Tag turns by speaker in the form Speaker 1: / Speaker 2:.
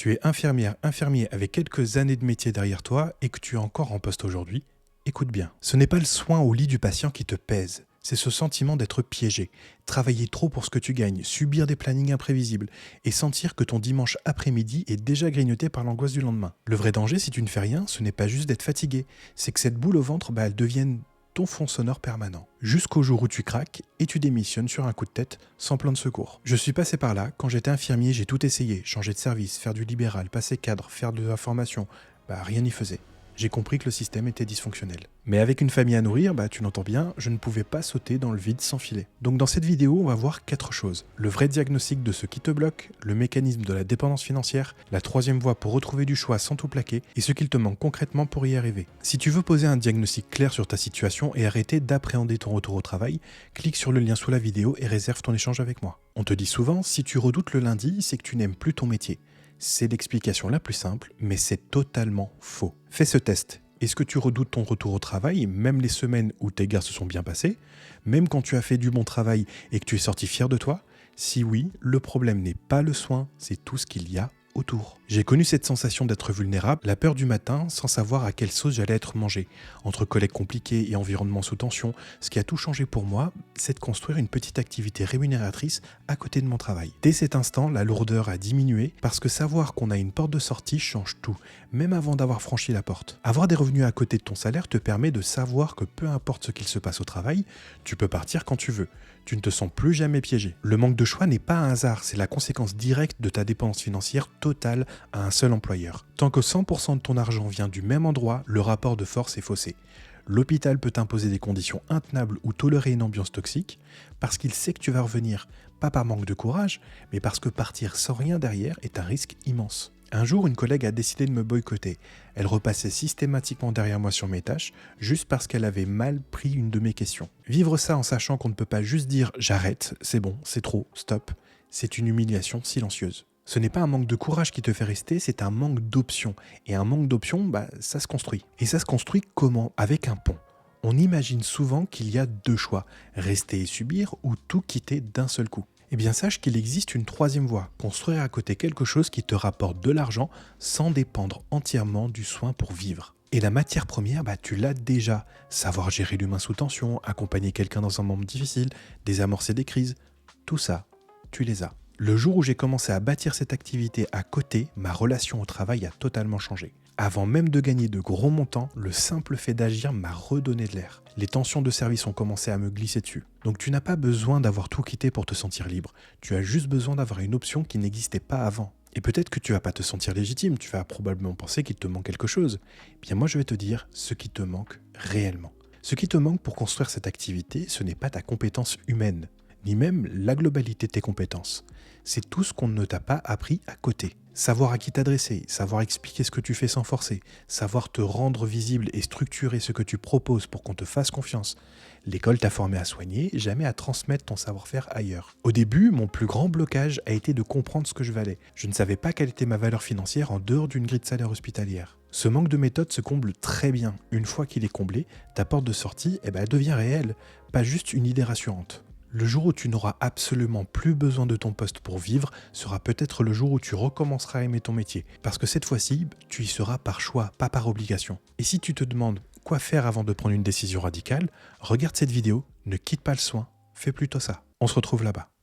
Speaker 1: Tu es infirmière, infirmier avec quelques années de métier derrière toi et que tu es encore en poste aujourd'hui, écoute bien. Ce n'est pas le soin au lit du patient qui te pèse, c'est ce sentiment d'être piégé, travailler trop pour ce que tu gagnes, subir des plannings imprévisibles et sentir que ton dimanche après-midi est déjà grignoté par l'angoisse du lendemain. Le vrai danger, si tu ne fais rien, ce n'est pas juste d'être fatigué, c'est que cette boule au ventre, elle devienne ton fond sonore permanent. Jusqu'au jour où tu craques et tu démissionnes sur un coup de tête sans plan de secours. Je suis passé par là, quand j'étais infirmier, j'ai tout essayé, changer de service, faire du libéral, passer cadre, faire de la formation, rien n'y faisait. J'ai compris que le système était dysfonctionnel. Mais avec une famille à nourrir, tu l'entends bien, je ne pouvais pas sauter dans le vide sans filet. Donc dans cette vidéo, on va voir 4 choses. Le vrai diagnostic de ce qui te bloque, le mécanisme de la dépendance financière, la troisième voie pour retrouver du choix sans tout plaquer, et ce qu'il te manque concrètement pour y arriver. Si tu veux poser un diagnostic clair sur ta situation et arrêter d'appréhender ton retour au travail, clique sur le lien sous la vidéo et réserve ton échange avec moi. On te dit souvent, si tu redoutes le lundi, c'est que tu n'aimes plus ton métier. C'est l'explication la plus simple, mais c'est totalement faux. Fais ce test. Est-ce que tu redoutes ton retour au travail, même les semaines où tes gardes se sont bien passées, même quand tu as fait du bon travail et que tu es sorti fier de toi? Si oui, le problème n'est pas le soin, c'est tout ce qu'il y a autour. J'ai connu cette sensation d'être vulnérable, la peur du matin sans savoir à quelle sauce j'allais être mangé. Entre collègues compliqués et environnement sous tension, ce qui a tout changé pour moi, c'est de construire une petite activité rémunératrice à côté de mon travail. Dès cet instant, la lourdeur a diminué parce que savoir qu'on a une porte de sortie change tout, même avant d'avoir franchi la porte. Avoir des revenus à côté de ton salaire te permet de savoir que peu importe ce qu'il se passe au travail, tu peux partir quand tu veux. Tu ne te sens plus jamais piégé. Le manque de choix n'est pas un hasard, c'est la conséquence directe de ta dépendance financière totale à un seul employeur. Tant que 100% de ton argent vient du même endroit, le rapport de force est faussé. L'hôpital peut t'imposer des conditions intenables ou tolérer une ambiance toxique parce qu'il sait que tu vas revenir, pas par manque de courage, mais parce que partir sans rien derrière est un risque immense. Un jour, une collègue a décidé de me boycotter. Elle repassait systématiquement derrière moi sur mes tâches, juste parce qu'elle avait mal pris une de mes questions. Vivre ça en sachant qu'on ne peut pas juste dire « j'arrête, c'est bon, c'est trop, stop », c'est une humiliation silencieuse. Ce n'est pas un manque de courage qui te fait rester, c'est un manque d'options. Et un manque d'options, ça se construit. Et ça se construit comment? Avec un pont. On imagine souvent qu'il y a 2 choix, rester et subir ou tout quitter d'un seul coup. Eh bien sache qu'il existe une troisième voie, construire à côté quelque chose qui te rapporte de l'argent sans dépendre entièrement du soin pour vivre. Et la matière première, tu l'as déjà. Savoir gérer l'humain sous tension, accompagner quelqu'un dans un moment difficile, désamorcer des crises, tout ça, tu les as. Le jour où j'ai commencé à bâtir cette activité à côté, ma relation au travail a totalement changé. Avant même de gagner de gros montants, le simple fait d'agir m'a redonné de l'air. Les tensions de service ont commencé à me glisser dessus. Donc tu n'as pas besoin d'avoir tout quitté pour te sentir libre. Tu as juste besoin d'avoir une option qui n'existait pas avant. Et peut-être que tu vas pas te sentir légitime, tu vas probablement penser qu'il te manque quelque chose. Eh bien moi je vais te dire ce qui te manque réellement. Ce qui te manque pour construire cette activité, ce n'est pas ta compétence humaine, ni même la globalité de tes compétences. C'est tout ce qu'on ne t'a pas appris à côté. Savoir à qui t'adresser, savoir expliquer ce que tu fais sans forcer, savoir te rendre visible et structurer ce que tu proposes pour qu'on te fasse confiance. L'école t'a formé à soigner, jamais à transmettre ton savoir-faire ailleurs. Au début, mon plus grand blocage a été de comprendre ce que je valais. Je ne savais pas quelle était ma valeur financière en dehors d'une grille de salaire hospitalière. Ce manque de méthode se comble très bien. Une fois qu'il est comblé, ta porte de sortie elle devient réelle, pas juste une idée rassurante. Le jour où tu n'auras absolument plus besoin de ton poste pour vivre sera peut-être le jour où tu recommenceras à aimer ton métier. Parce que cette fois-ci, tu y seras par choix, pas par obligation. Et si tu te demandes quoi faire avant de prendre une décision radicale, regarde cette vidéo, ne quitte pas le soin, fais plutôt ça. On se retrouve là-bas.